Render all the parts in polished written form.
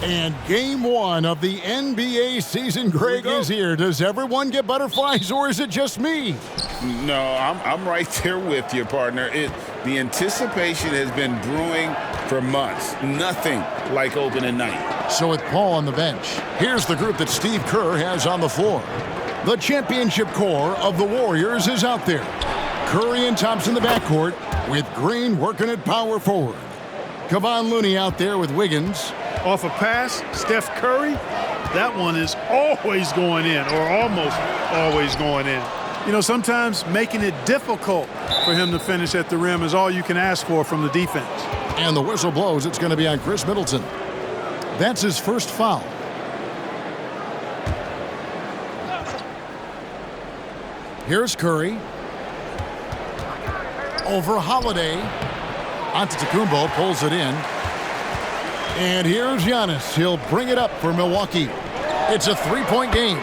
And game one of the NBA season, Greg, is here. Does everyone get butterflies, or is it just me? No, I'm right there with you, partner. The anticipation has been brewing for months. Nothing like opening night. So with Paul on the bench, here's the group that Steve Kerr has on the floor. The championship core of the Warriors is out there. Curry and Thompson in the backcourt, with Green working at power forward. Kevon Looney out there with Wiggins. Off a pass, Steph Curry, that one is always going in, or almost always going in. You know, sometimes making it difficult for him to finish at the rim is all you can ask for from the defense. And the whistle blows. It's going to be on Chris Middleton. That's his first foul. Here's Curry. Over Holiday. Antetokounmpo pulls it in. And here's Giannis. He'll bring it up for Milwaukee. It's a three-point game.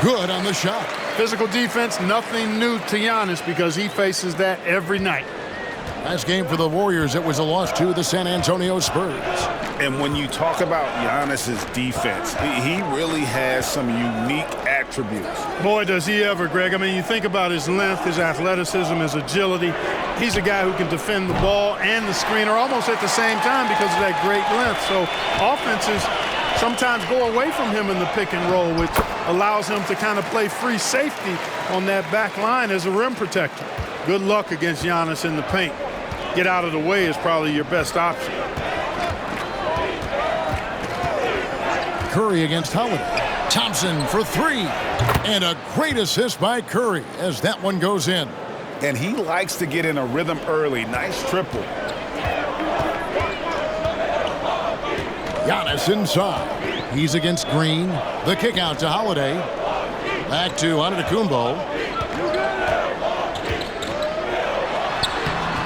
Good on the shot. Physical defense, nothing new to Giannis because he faces that every night. Last game for the Warriors, it was a loss to the San Antonio Spurs. And when you talk about Giannis's defense, he really has some unique attributes. Boy, does he ever, Greg. I mean, you think about his length, his athleticism, his agility. He's a guy who can defend the ball and the screener almost at the same time because of that great length. So offenses sometimes go away from him in the pick and roll, which allows him to kind of play free safety on that back line as a rim protector. Good luck against Giannis in the paint. Get out of the way is probably your best option. Curry against Holiday. Thompson for three. And a great assist by Curry as that one goes in. And he likes to get in a rhythm early. Nice triple. Giannis inside. He's against Green. The kick out to Holiday. Back to Antetokounmpo.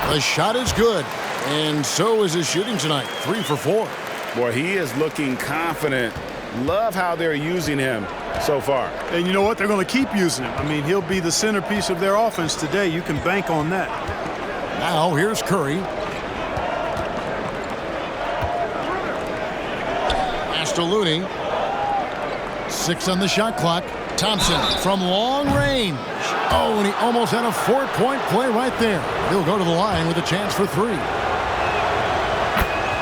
The shot is good. And so is his shooting tonight. 3 for 4. Boy, he is looking confident. Love how they're using him so far. And you know what? They're going to keep using him. I mean, he'll be the centerpiece of their offense today. You can bank on that. Now here's Curry. Pass to Looney. 6 on the shot clock. Thompson from long range. Oh, and he almost had a 4-point play right there. He'll go to the line with a chance for 3.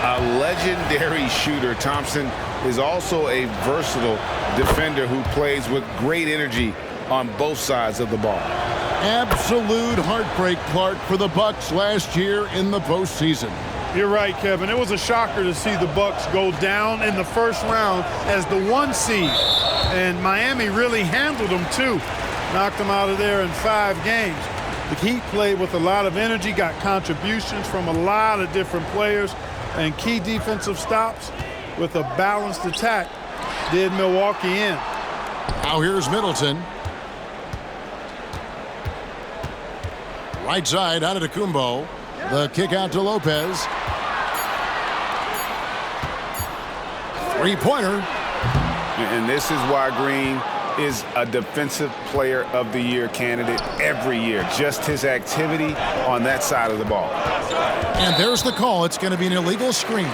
A legendary shooter, Thompson is also a versatile defender who plays with great energy on both sides of the ball. Absolute heartbreak, Clark, for the Bucks last year in the postseason. You're right, Kevin. It was a shocker to see the Bucks go down in the first round as the 1 seed. And Miami really handled them, too. Knocked them out of there in 5 games. The Heat played with a lot of energy, got contributions from a lot of different players, and key defensive stops with a balanced attack did Milwaukee in. Now here's Middleton. Right side, Antetokounmpo. The kick out to Lopez. 3-pointer. And this is why Green is a defensive player of the year candidate every year. Just his activity on that side of the ball. And there's the call. It's going to be an illegal screen.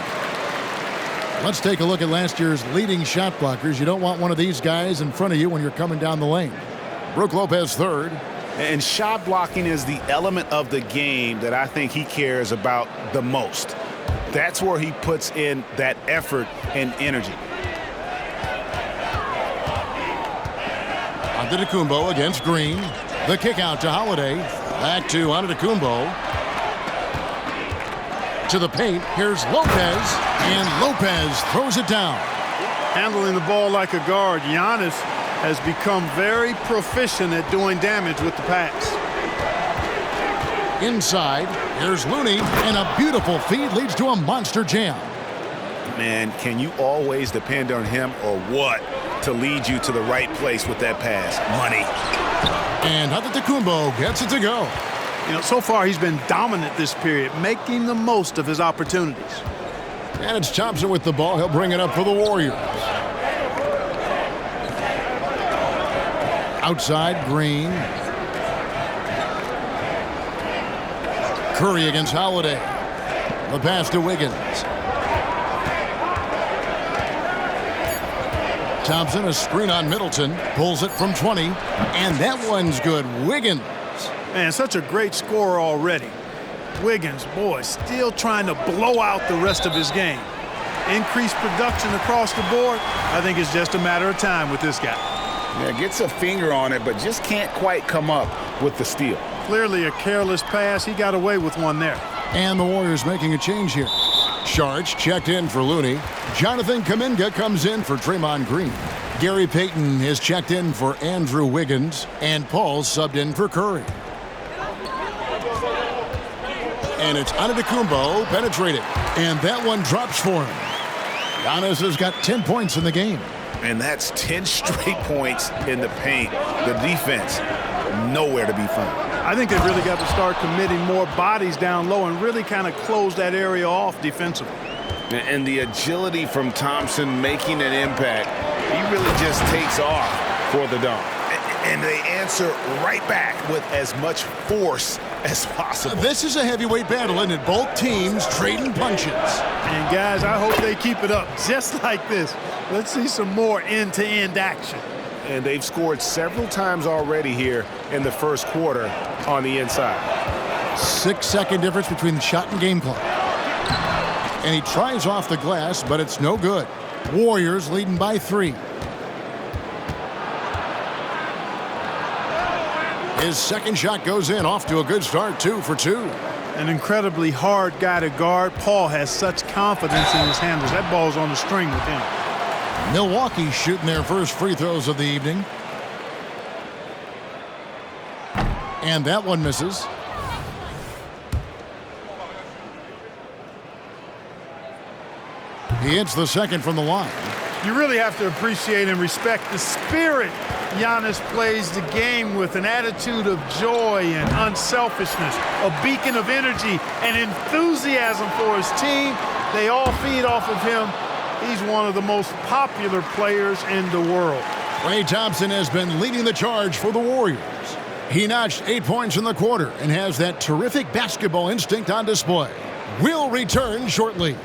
Let's take a look at last year's leading shot blockers. You don't want one of these guys in front of you when you're coming down the lane. Brook Lopez third. And shot blocking is the element of the game that I think he cares about the most. That's where he puts in that effort and energy. Antetokounmpo against Green. The kick out to Holiday. Back to Antetokounmpo. To the paint. Here's Lopez. And Lopez throws it down. Handling the ball like a guard, Giannis has become very proficient at doing damage with the pass. Inside. Here's Looney. And a beautiful feed leads to a monster jam. Man, can you always depend on him or what to lead you to the right place with that pass? Money. And Antetokounmpo gets it to go. You know, so far he's been dominant this period, making the most of his opportunities. And it's Thompson with the ball. He'll bring it up for the Warriors. Outside, Green. Curry against Holiday. The pass to Wiggins. Thompson, a screen on Middleton, pulls it from 20, and that one's good. Wiggins. Man, such a great scorer already. Wiggins, boy, still trying to blow out the rest of his game. Increased production across the board. I think it's just a matter of time with this guy. Yeah, gets a finger on it, but just can't quite come up with the steal. Clearly a careless pass. He got away with one there. And the Warriors making a change here. Sharch checked in for Looney. Jonathan Kuminga comes in for Draymond Green. Gary Payton is checked in for Andrew Wiggins. And Paul subbed in for Curry. And it's Antetokounmpo penetrated. And that one drops for him. Giannis has got 10 points in the game. And that's 10 straight points in the paint. The defense, nowhere to be found. I think they've really got to start committing more bodies down low and really kind of close that area off defensively. And the agility from Thompson making an impact, he really just takes off for the dunk. And they answer right back with as much force as possible. This is a heavyweight battle, isn't it? Both teams trading punches. And guys, I hope they keep it up just like this. Let's see some more end-to-end action. And they've scored several times already here in the first quarter on the inside. 6-second difference between the shot and game clock. And he tries off the glass, but it's no good. Warriors leading by 3. His second shot goes in, off to a good start, 2 for 2. An incredibly hard guy to guard. Paul has such confidence in his handles. That ball's on the string with him. Milwaukee shooting their first free throws of the evening. And that one misses. He hits the second from the line. You really have to appreciate and respect the spirit Giannis plays the game with, an attitude of joy and unselfishness, a beacon of energy and enthusiasm for his team. They all feed off of him. He's one of the most popular players in the world. Klay Thompson has been leading the charge for the Warriors. He notched 8 points in the quarter and has that terrific basketball instinct on display. We'll return shortly.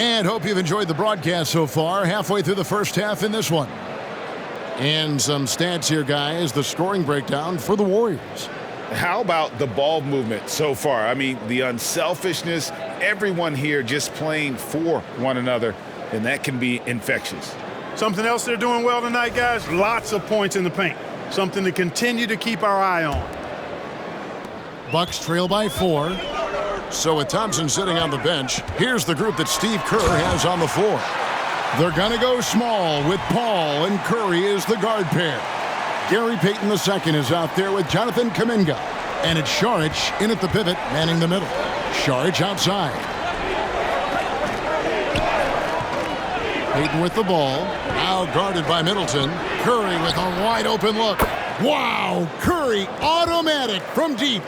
And hope you've enjoyed the broadcast so far. Halfway through the first half in this one. And some stats here, guys. The scoring breakdown for the Warriors. How about the ball movement so far? I mean, the unselfishness, everyone here just playing for one another, and that can be infectious. Something else they're doing well tonight, guys, lots of points in the paint. Something to continue to keep our eye on. Bucks trail by 4. So with Thompson sitting on the bench, here's the group that Steve Kerr has on the floor. They're going to go small with Paul and Curry as the guard pair. Gary Payton II is out there with Jonathan Kuminga. And it's Saric in at the pivot, manning the middle. Saric outside. Payton with the ball. Now guarded by Middleton. Curry with a wide open look. Wow! Curry automatic from deep.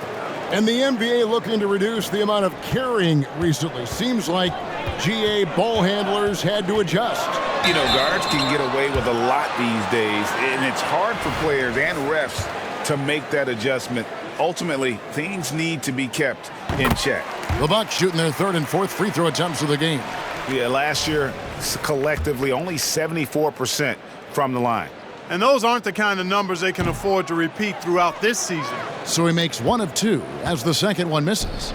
And the NBA looking to reduce the amount of carrying recently. Seems like GA ball handlers had to adjust. You know, guards can get away with a lot these days, and it's hard for players and refs to make that adjustment. Ultimately, things need to be kept in check. The Bucks shooting their third and fourth free throw attempts of the game. Yeah, last year, collectively, only 74% from the line. And those aren't the kind of numbers they can afford to repeat throughout this season. So he makes 1 of 2 as the second one misses.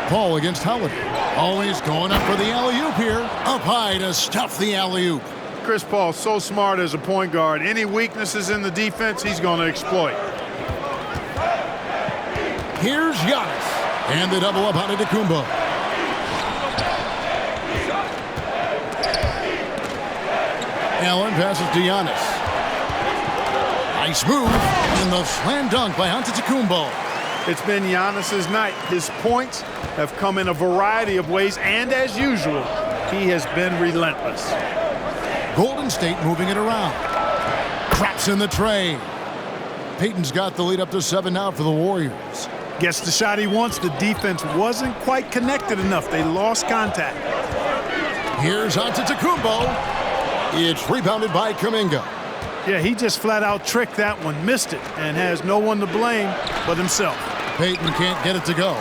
Paul against Holiday. Always going up for the alley-oop here. Up high to stuff the alley-oop. Chris Paul's so smart as a point guard. Any weaknesses in the defense, he's going to exploit. Here's Giannis. And the double up on Antetokounmpo. Allen passes to Giannis. Nice move. And the slam dunk by Antetokounmpo. It's been Giannis's night. His points have come in a variety of ways, and as usual, he has been relentless. Golden State moving it around. Drops in the tray. Payton's got the lead up to 7 now for the Warriors. Gets the shot he wants. The defense wasn't quite connected enough. They lost contact. Here's Antetokounmpo. It's rebounded by Kuminga. Yeah, he just flat out tricked that one, missed it, and has no one to blame but himself. Payton can't get it to go.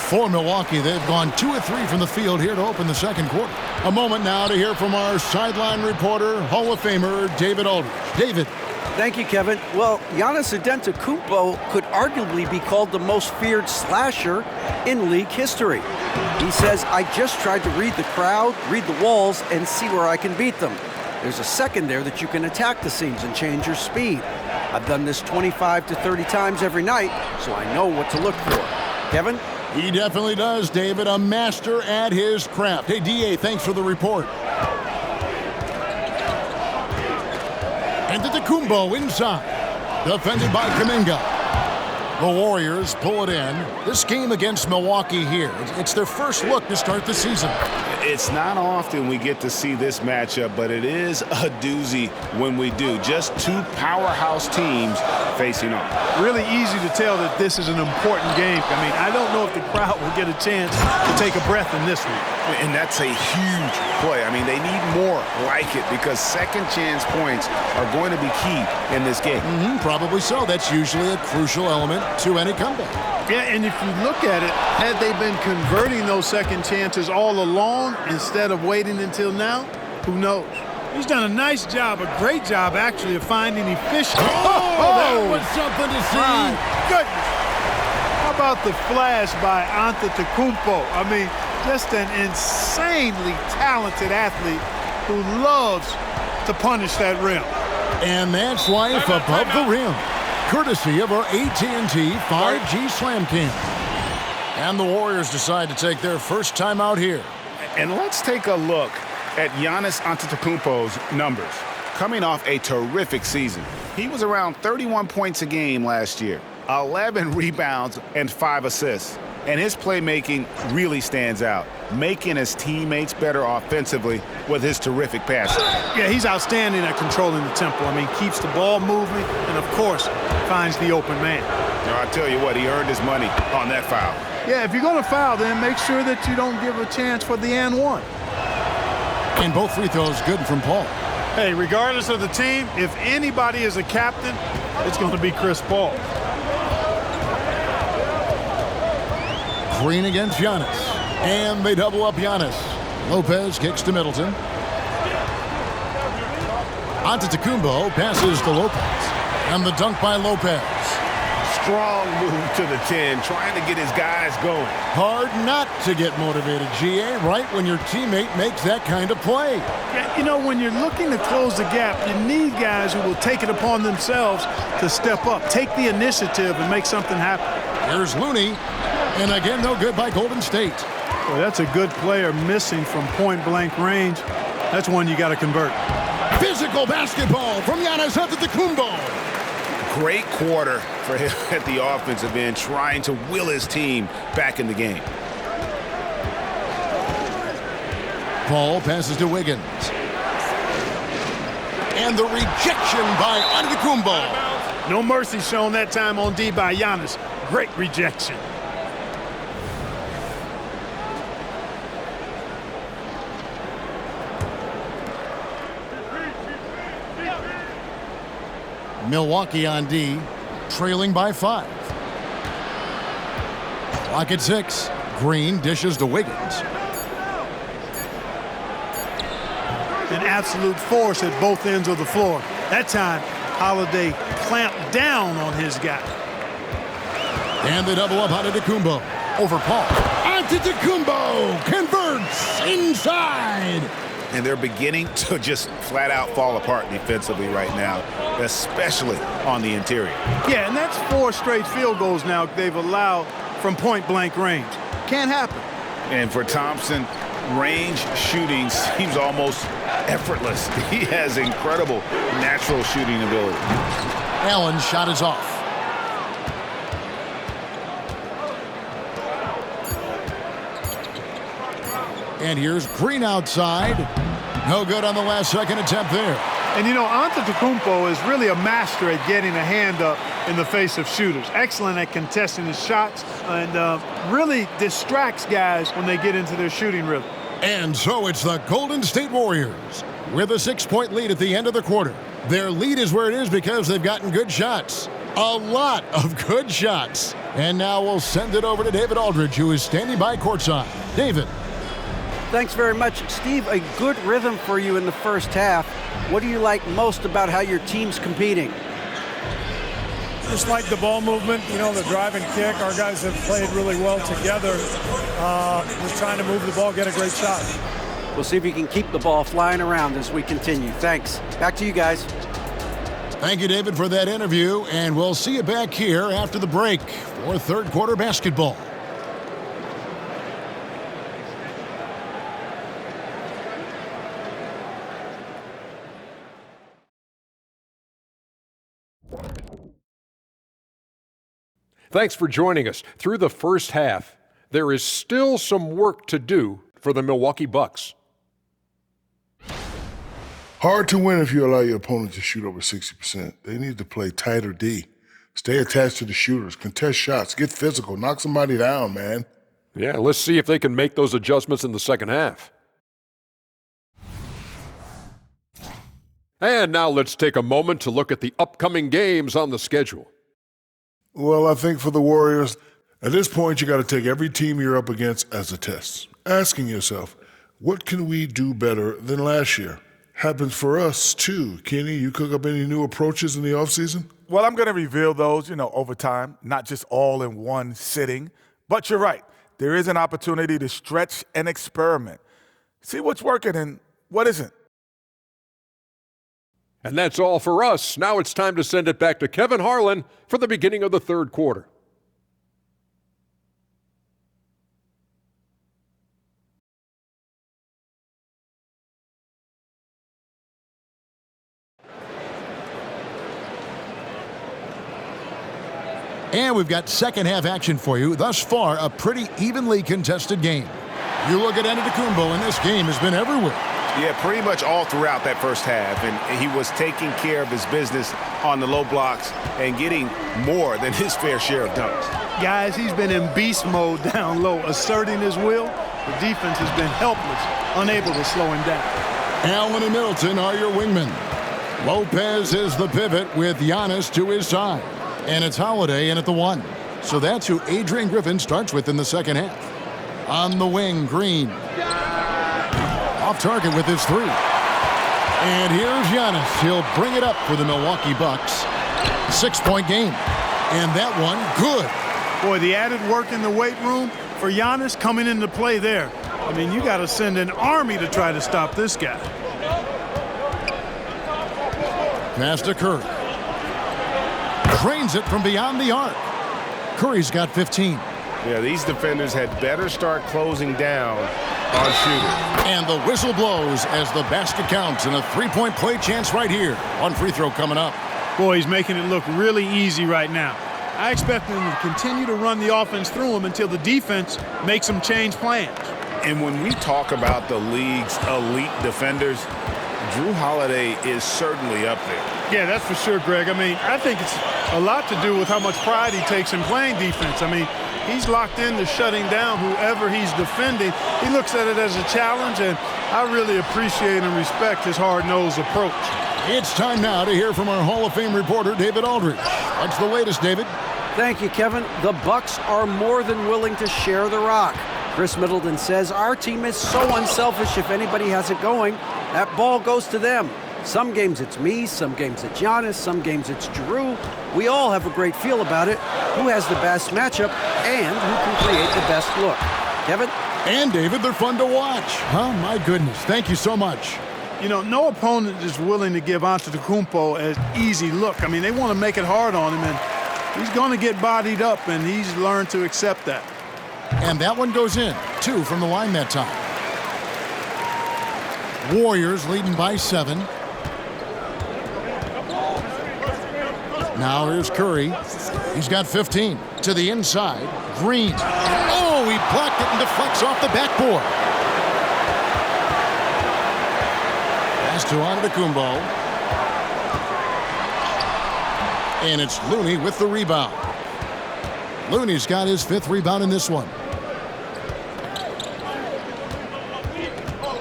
For Milwaukee, they've gone 2 of 3 from the field here to open the second quarter. A moment now to hear from our sideline reporter, Hall of Famer David Aldridge. David. Thank you, Kevin. Well, Giannis Antetokounmpo could arguably be called the most feared slasher in league history. He says, I just tried to read the crowd, read the walls, and see where I can beat them. There's a second there that you can attack the seams and change your speed. I've done this 25 to 30 times every night, so I know what to look for. Kevin? He definitely does, David. A master at his craft. Hey, D.A., thanks for the report. Antetokounmpo inside. Defended by Kuminga. The Warriors pull it in. This game against Milwaukee here, it's their first look to start the season. It's not often we get to see this matchup, but it is a doozy when we do. Just two powerhouse teams facing off. Really easy to tell that this is an important game. I mean, I don't know if the crowd will get a chance to take a breath in this one. And that's a huge play. I mean, they need more like it because second chance points are going to be key in this game. Probably so. That's usually a crucial element to any comeback. Yeah, and if you look at it, had they been converting those second chances all along instead of waiting until now, who knows? He's done a nice job, a great job, actually, of finding efficient. That was something to see. My goodness. How about the flash by Antetokounmpo? I mean, just an insanely talented athlete who loves to punish that rim. And that's life above the rim, courtesy of our AT&T 5G Slam Cam. And the Warriors decide to take their first time out here. And let's take a look at Giannis Antetokounmpo's numbers. Coming off a terrific season, he was around 31 points a game last year, 11 rebounds, and 5 assists. And his playmaking really stands out, making his teammates better offensively with his terrific passing. Yeah, he's outstanding at controlling the tempo. I mean, keeps the ball moving and, of course, finds the open man. Now, I tell you what, he earned his money on that foul. Yeah, if you're going to foul, then make sure that you don't give a chance for the and one. And both free throws good from Paul. Hey, regardless of the team, if anybody is a captain, it's going to be Chris Paul. Green against Giannis. And they double up Giannis. Lopez kicks to Middleton. Antetokounmpo passes to Lopez. And the dunk by Lopez. Strong move to the 10, trying to get his guys going. Hard not to get motivated, GA, right when your teammate makes that kind of play. Yeah, you know, when you're looking to close the gap, you need guys who will take it upon themselves to step up, take the initiative, and make something happen. Here's Looney. And again, no good by Golden State. Well, that's a good player missing from point-blank range. That's one you got to convert. Physical basketball from Giannis Antetokounmpo. Great quarter for him at the offensive end, trying to will his team back in the game. Paul passes to Wiggins. And the rejection by Antetokounmpo. No mercy shown that time on D by Giannis. Great rejection. Milwaukee on D, trailing by 5. Clock at 6. Green dishes to Wiggins. An absolute force at both ends of the floor. That time, Holiday clamped down on his guy. And they double up Antetokounmpo over Paul. Antetokounmpo converts inside. And they're beginning to just flat out fall apart defensively right now, especially on the interior. Yeah, and that's 4 straight field goals now they've allowed from point-blank range. Can't happen. And for Thompson, range shooting seems almost effortless. He has incredible natural shooting ability. Allen's shot is off. And here's Green outside. No good on the last second attempt there. And, Antetokounmpo is really a master at getting a hand up in the face of shooters. Excellent at contesting his shots and really distracts guys when they get into their shooting rhythm. And so it's the Golden State Warriors with a 6-point lead at the end of the quarter. Their lead is where it is because they've gotten good shots. A lot of good shots. And now we'll send it over to David Aldridge, who is standing by courtside. David. Thanks very much. Steve, a good rhythm for you in the first half. What do you like most about how your team's competing? Just like the ball movement, the drive and kick. Our guys have played really well together. Just trying to move the ball, get a great shot. We'll see if you can keep the ball flying around as we continue. Thanks. Back to you guys. Thank you, David, for that interview, and we'll see you back here after the break for third quarter basketball. Thanks for joining us. Through the first half, there is still some work to do for the Milwaukee Bucks. Hard to win if you allow your opponent to shoot over 60%. They need to play tighter D. Stay attached to the shooters, contest shots, get physical, knock somebody down, man. Yeah, let's see if they can make those adjustments in the second half. And now let's take a moment to look at the upcoming games on the schedule. Well, I think for the Warriors, at this point, you got to take every team you're up against as a test. Asking yourself, what can we do better than last year? Happens for us, too. Kenny, you cook up any new approaches in the offseason? Well, I'm going to reveal those, over time, not just all in one sitting. But you're right. There is an opportunity to stretch and experiment. See what's working and what isn't. And that's all for us. Now it's time to send it back to Kevin Harlan for the beginning of the third quarter. And we've got second half action for you. Thus far, a pretty evenly contested game. You look at Antetokounmpo, and this game has been everywhere. Yeah, pretty much all throughout that first half. And he was taking care of his business on the low blocks and getting more than his fair share of dunks. Guys, he's been in beast mode down low, asserting his will. The defense has been helpless, unable to slow him down. Allen and Middleton are your wingmen. Lopez is the pivot with Giannis to his side. And it's Holiday in at the 1. So that's who Adrian Griffin starts with in the second half. On the wing, Green. Off target with his 3. And here's Giannis. He'll bring it up for the Milwaukee Bucks. 6-point game. And that one, good. Boy, the added work in the weight room for Giannis coming into play there. I mean, you got to send an army to try to stop this guy. Pass to Curry. Drains it from beyond the arc. Curry's got 15. Yeah, these defenders had better start closing down on shooting. And the whistle blows as the basket counts, and a 3-point play chance right here. One free throw coming up. Boy, he's making it look really easy right now. I expect them to continue to run the offense through him until the defense makes them change plans. And when we talk about the league's elite defenders, Jrue Holiday is certainly up there. Yeah, that's for sure, Greg. I mean, I think it's a lot to do with how much pride he takes in playing defense. I mean, he's locked into shutting down whoever he's defending. He looks at it as a challenge, and I really appreciate and respect his hard-nosed approach. It's time now to hear from our Hall of Fame reporter, David Aldridge. What's the latest, David? Thank you, Kevin. The Bucks are more than willing to share the rock. Chris Middleton says our team is so unselfish. If anybody has it going, that ball goes to them. Some games it's me, some games it's Giannis, some games it's Jrue. We all have a great feel about it. Who has the best matchup and who can create the best look? Kevin? And David, they're fun to watch. Oh, my goodness. Thank you so much. No opponent is willing to give Antetokounmpo an easy look. I mean, they want to make it hard on him, and he's going to get bodied up, and he's learned to accept that. And that one goes in. 2 from the line that time. Warriors leading by 7. Now here's Curry. He's got 15. To the inside. Green. Oh, he blocked it and deflects off the backboard. Pass to Antetokounmpo. And it's Looney with the rebound. Looney's got his 5th rebound in this one.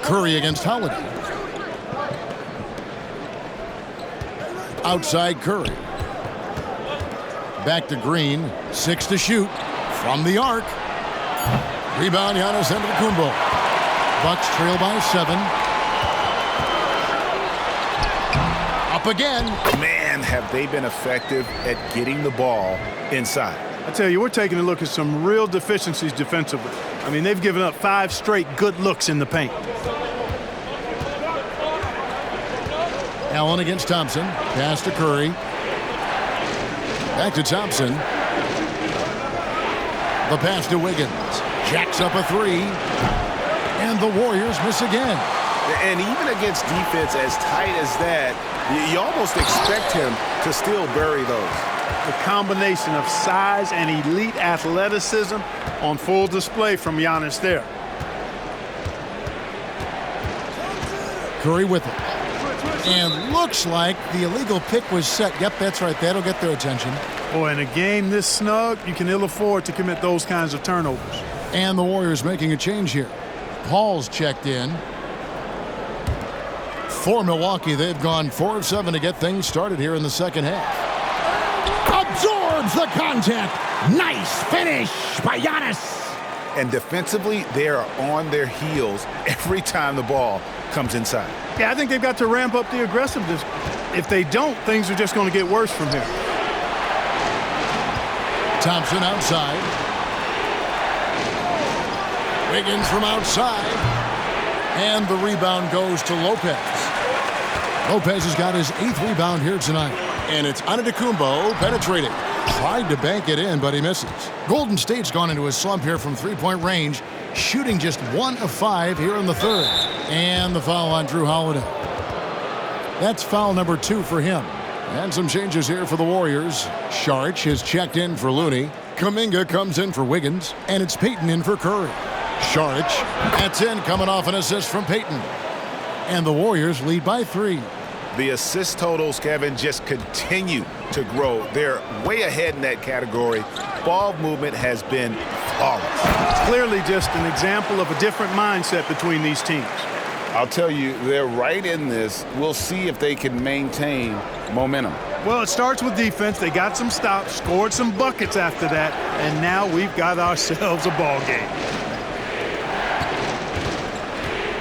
Curry against Holiday. Outside Curry. Back to Green. 6 to shoot. From the arc. Rebound Giannis Antetokounmpo. Bucks trail by 7. Up again. Man, have they been effective at getting the ball inside. I tell you, we're taking a look at some real deficiencies defensively. I mean, they've given up 5 straight good looks in the paint. Allen against Thompson. Pass to Curry. Back to Thompson. The pass to Wiggins. Jacks up a 3. And the Warriors miss again. And even against defense as tight as that, you almost expect him to still bury those. The combination of size and elite athleticism on full display from Giannis there. Curry with it. And looks like the illegal pick was set. Yep, that's right. That'll get their attention. Oh, in a game this snug, you can ill afford to commit those kinds of turnovers. And the Warriors making a change here. Paul's checked in. For Milwaukee, they've gone 4 of 7 to get things started here in the second half. Absorbs the contact. Nice finish by Giannis. And defensively, they are on their heels every time the ball comes inside. Yeah, I think they've got to ramp up the aggressiveness. If they don't, things are just going to get worse from here. Thompson outside. Wiggins from outside. And the rebound goes to Lopez. Lopez has got his 8th rebound here tonight. And it's Antetokounmpo penetrating. Tried to bank it in, but he misses. Golden State's gone into a slump here from 3-point range, shooting just 1 of 5 here in the 3rd. And the foul on Drew Holiday. That's foul number 2 for him. And some changes here for the Warriors. Sharch has checked in for Looney. Kuminga comes in for Wiggins. And it's Payton in for Curry. Sharch, that's in, coming off an assist from Payton. And the Warriors lead by 3. The assist totals, Kevin, just continue to grow. They're way ahead in that category. Ball movement has been flawless. It's clearly just an example of a different mindset between these teams. I'll tell you, they're right in this. We'll see if they can maintain momentum. Well, it starts with defense. They got some stops, scored some buckets after that, and now we've got ourselves a ball game.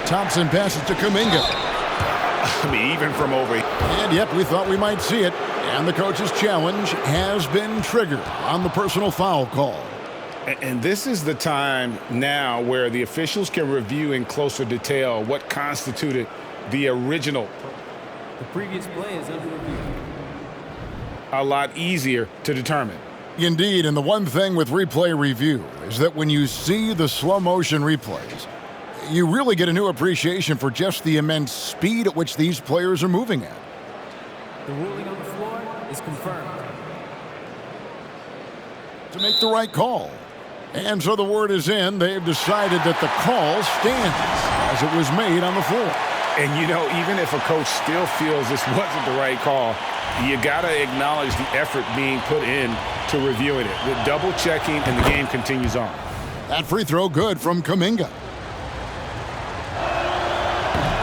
Thompson passes to Kuminga. I mean, even from over. And yep, we thought we might see it. And the coach's challenge has been triggered on the personal foul call. And this is the time now where the officials can review in closer detail what constituted the original. The previous play is under review. A lot easier to determine. Indeed, and the one thing with replay review is that when you see the slow motion replays, you really get a new appreciation for just the immense speed at which these players are moving at. The ruling on the floor is confirmed. To make the right call. And so the word is in. They've decided that the call stands as it was made on the floor. And, you know, even if a coach still feels this wasn't the right call, you got to acknowledge the effort being put in to reviewing it. The double checking, and the game continues on. That free throw good from Kuminga.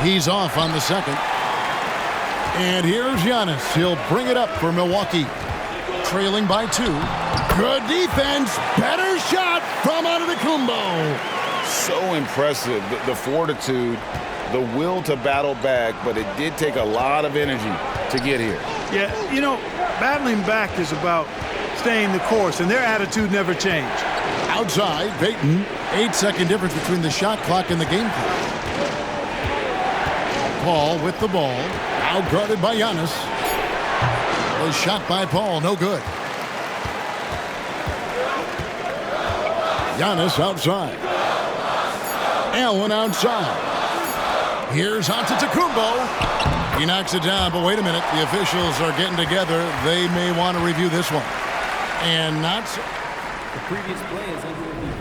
He's off on the second. And here's Giannis. He'll bring it up for Milwaukee. Trailing by 2. Good defense. Better shot from Antetokounmpo. So impressive. The fortitude, the will to battle back, but it did take a lot of energy to get here. Yeah, you know, battling back is about staying the course, and their attitude never changed. Outside, Payton. 8-second difference between the shot clock and the game clock. Paul with the ball. Now guarded by Giannis. Was shot by Paul, no good. Giannis outside. Allen outside. Here's Antetokounmpo. He knocks it down, but wait a minute. The officials are getting together. They may want to review this one. And not so. The previous play is under review.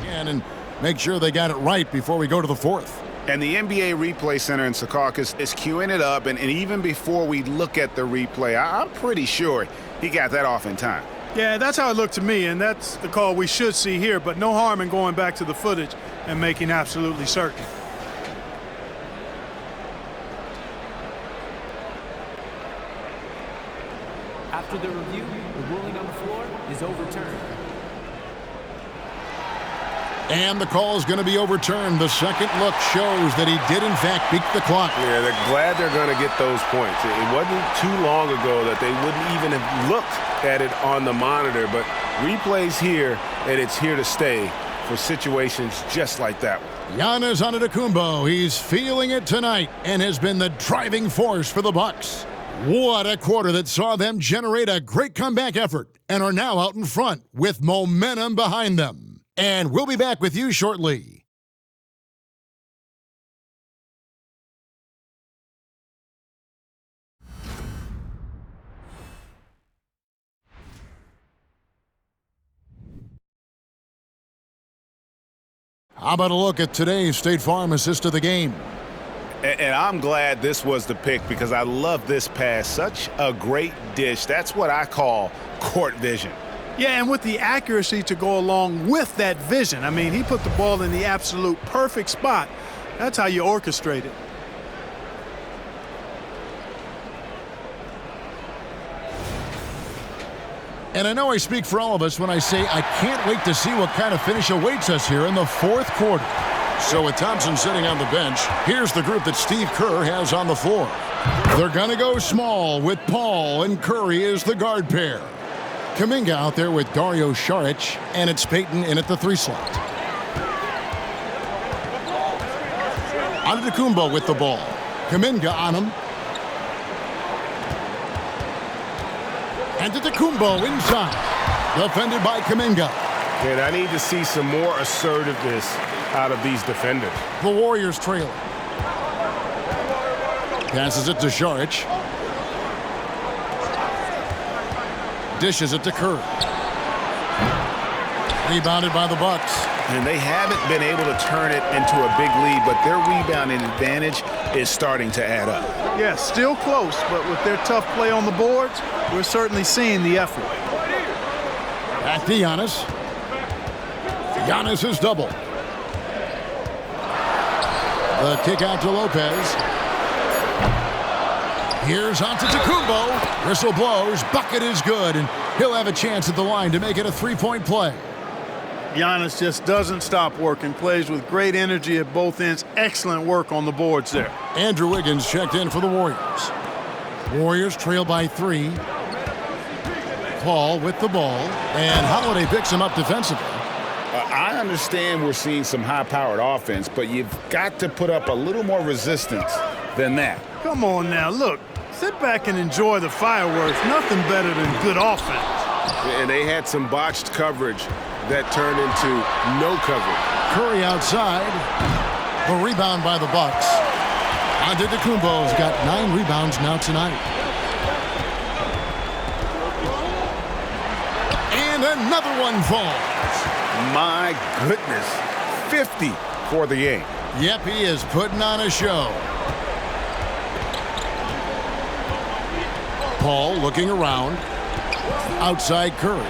And make sure they got it right before we go to the 4th. And the NBA Replay Center in Secaucus is queuing it up, and even before we look at the replay, I'm pretty sure he got that off in time. Yeah, that's how it looked to me, and that's the call we should see here, but no harm in going back to the footage and making absolutely certain. After the review, the ruling on the floor is overturned. And the call is going to be overturned. The second look shows that he did, in fact, beat the clock. Yeah, they're glad they're going to get those points. It wasn't too long ago that they wouldn't even have looked at it on the monitor, but replays here, and it's here to stay for situations just like that one. Giannis Antetokounmpo, he's feeling it tonight and has been the driving force for the Bucks. What a quarter that saw them generate a great comeback effort and are now out in front with momentum behind them. And we'll be back with you shortly. How about a look at today's State Farm assist of the game? And I'm glad this was the pick because I love this pass. Such a great dish. That's what I call court vision. Yeah, and with the accuracy to go along with that vision. I mean, he put the ball in the absolute perfect spot. That's how you orchestrate it. And I know I speak for all of us when I say I can't wait to see what kind of finish awaits us here in the fourth quarter. So with Thompson sitting on the bench, here's the group that Steve Kerr has on the floor. They're going to go small with Paul and Curry as the guard pair. Kuminga out there with Dario Saric, and it's Payton in at the 3 slot. Antetokounmpo with the ball. Kuminga on him. Antetokounmpo inside. Defended by Kuminga. And I need to see some more assertiveness out of these defenders. The Warriors trail. Passes it to Saric. Dishes it to Kerr. Rebounded by the Bucks. And they haven't been able to turn it into a big lead, but their rebounding advantage is starting to add up. Yeah, still close, but with their tough play on the boards, we're certainly seeing the effort. Back to Giannis. Giannis is double. The kick out to Lopez. Here's Antetokounmpo. Whistle blows. Bucket is good, and he'll have a chance at the line to make it a 3-point play. Giannis just doesn't stop working. Plays with great energy at both ends. Excellent work on the boards there. Andrew Wiggins checked in for the Warriors. Warriors trail by 3. Paul with the ball, and Holiday picks him up defensively. I understand we're seeing some high-powered offense, but you've got to put up a little more resistance than that. Come on now, look. Sit back and enjoy the fireworks. Nothing better than good offense. And they had some botched coverage that turned into no coverage. Curry outside. The rebound by the Bucks. Antetokounmpo's got 9 rebounds now tonight. And another one falls. My goodness. 50 for the game. Yep, he is putting on a show. Paul looking around. Outside Curry.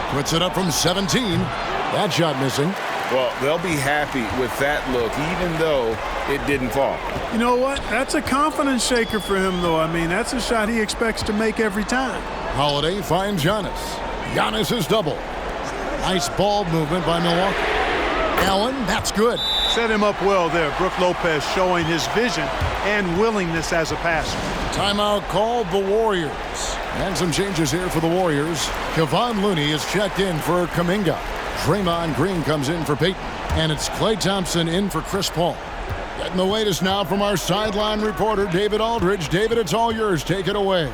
Puts it up from 17. That shot missing. Well, they'll be happy with that look, even though it didn't fall. You know what? That's a confidence shaker for him, though. I mean, that's a shot he expects to make every time. Holiday finds Giannis. Giannis is double. Nice ball movement by Milwaukee. Allen, that's good. Set him up well there. Brook Lopez showing his vision and willingness as a passer. Timeout called the Warriors. And some changes here for the Warriors. Kevon Looney is checked in for Kuminga. Draymond Green comes in for Payton. And it's Klay Thompson in for Chris Paul. Getting the latest now from our sideline reporter, David Aldridge. David, it's all yours. Take it away.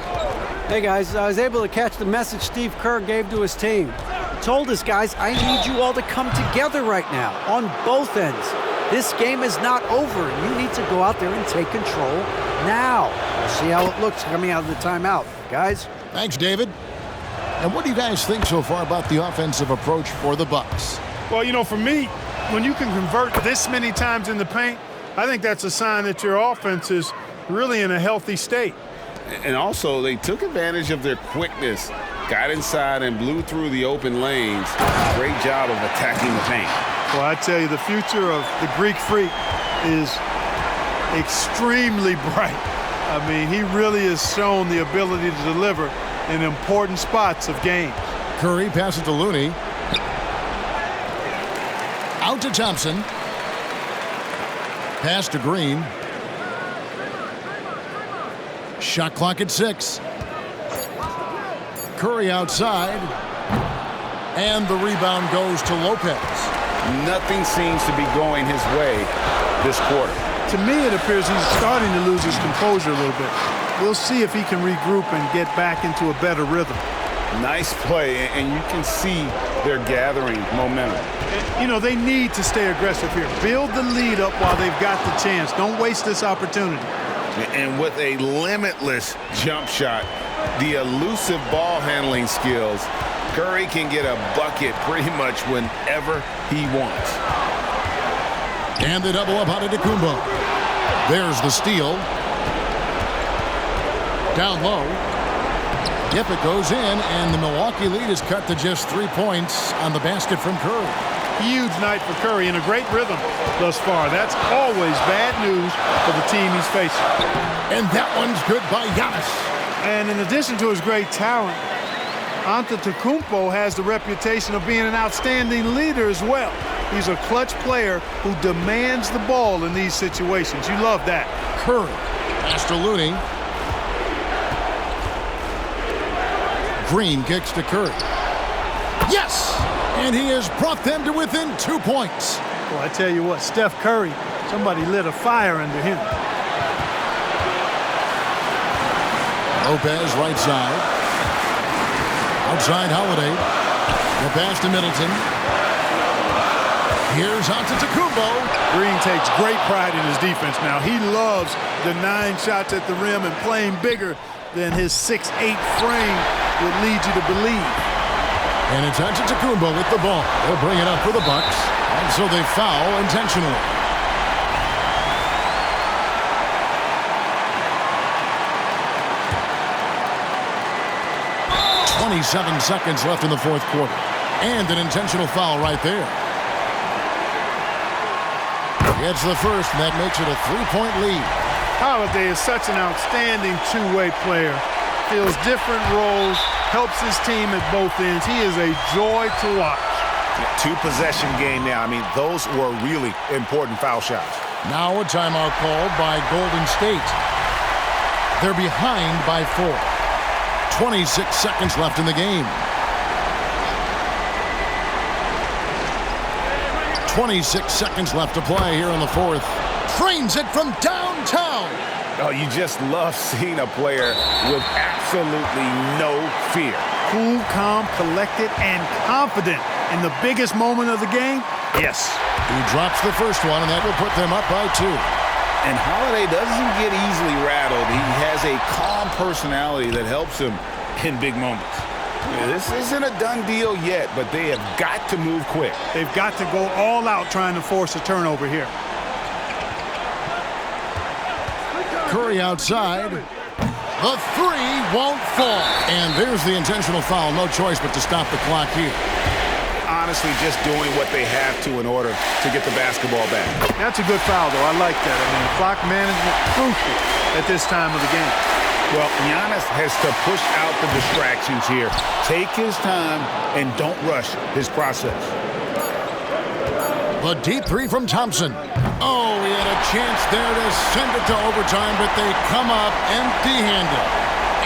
Hey, guys, I was able to catch the message Steve Kerr gave to his team. He told us, guys, I need you all to come together right now on both ends. This game is not over. You need to go out there and take control now. We'll see how it looks coming out of the timeout. Guys? Thanks, David. And what do you guys think so far about the offensive approach for the Bucks? Well, you know, for me, when you can convert this many times in the paint, I think that's a sign that your offense is really in a healthy state. And also, they took advantage of their quickness, got inside and blew through the open lanes. Great job of attacking the paint. Well, I tell you, the future of the Greek Freak is extremely bright. I mean, he really has shown the ability to deliver in important spots of games. Curry passes to Looney. Out to Thompson. Pass to Green. Shot clock at 6. Curry outside. And the rebound goes to Lopez. Nothing seems to be going his way this quarter. To me, it appears he's starting to lose his composure a little bit. We'll see if he can regroup and get back into a better rhythm. Nice play, and you can see they're gathering momentum. You know, they need to stay aggressive here. Build the lead up while they've got the chance. Don't waste this opportunity. And with a limitless jump shot, the elusive ball handling skills, Curry can get a bucket pretty much whenever he wants. And the double up on Antetokounmpo. There's the steal. Down low. Yep, it goes in, and the Milwaukee lead is cut to just 3 points on the basket from Curry. Huge night for Curry in a great rhythm thus far. That's always bad news for the team he's facing. And that one's good by Giannis. And in addition to his great talent, Antetokounmpo has the reputation of being an outstanding leader as well. He's a clutch player who demands the ball in these situations. You love that. Curry. Pass to Looney. Green kicks to Curry. Yes! And he has brought them to within 2 points. Well, I tell you what, Steph Curry, somebody lit a fire under him. Lopez right side. Outside Holiday. The pass to Middleton. Here's Antetokounmpo. Green takes great pride in his defense now. He loves the 9 shots at the rim and playing bigger than his 6'8" frame would lead you to believe. And it's Antetokounmpo with the ball. They'll bring it up for the Bucks. And so they foul intentionally. .27 seconds left in the fourth quarter. And an intentional foul right there. It's the first, and that makes it a 3-point lead. Holiday is such an outstanding two-way player. Fills different roles, helps his team at both ends. He is a joy to watch. 2-possession game now. I mean, those were really important foul shots. Now a timeout called by Golden State. They're behind by 4. 26 seconds left in the game. 26 seconds left to play here in the fourth. Trains it from downtown. Oh, you just love seeing a player with absolutely no fear. Cool, calm, collected, and confident in the biggest moment of the game. Yes. He drops the first one, and that will put them up by 2. And Holiday doesn't get easily rattled. He has a calm personality that helps him in big moments. This isn't a done deal yet, but they have got to move quick. They've got to go all out trying to force a turnover here. Curry outside. The 3 won't fall. And there's the intentional foul. No choice but to stop the clock here. Honestly, just doing what they have to in order to get the basketball back. That's a good foul, though. I like that. I mean, clock management crucial at this time of the game. Well, Giannis has to push out the distractions here. Take his time and don't rush his process. The deep 3 from Thompson. Oh, he had a chance there to send it to overtime, but they come up empty-handed.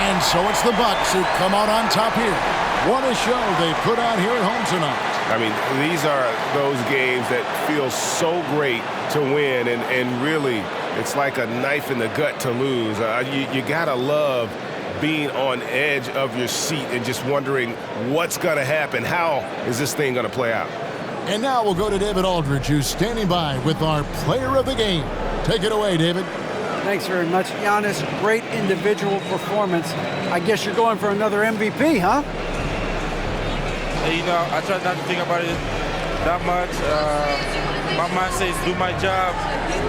And so it's the Bucks who come out on top here. What a show they put on here at home tonight. I mean, these are those games that feel so great to win, and really, it's like a knife in the gut to lose. You gotta love being on edge of your seat and just wondering what's gonna happen. How is this thing gonna play out? And now we'll go to David Aldridge, who's standing by with our player of the game. Take it away, David. Thanks very much, Giannis. Great individual performance. I guess you're going for another MVP, huh? You know, I try not to think about it that much. my mindset is do my job,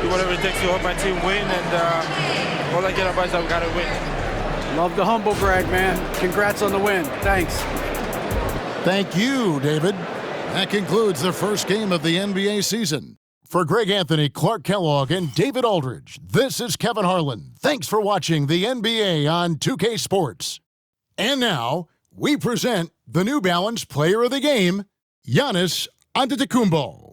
do whatever it takes to help my team win, and all I get advice is we got to win. Love the humble Greg, man. Congrats on the win. Thanks. Thank you, David. That concludes the first game of the NBA season. For Greg Anthony, Clark Kellogg, and David Aldridge, this is Kevin Harlan. Thanks for watching the NBA on 2K Sports. And now, we present the New Balance Player of the Game, Giannis Antetokounmpo.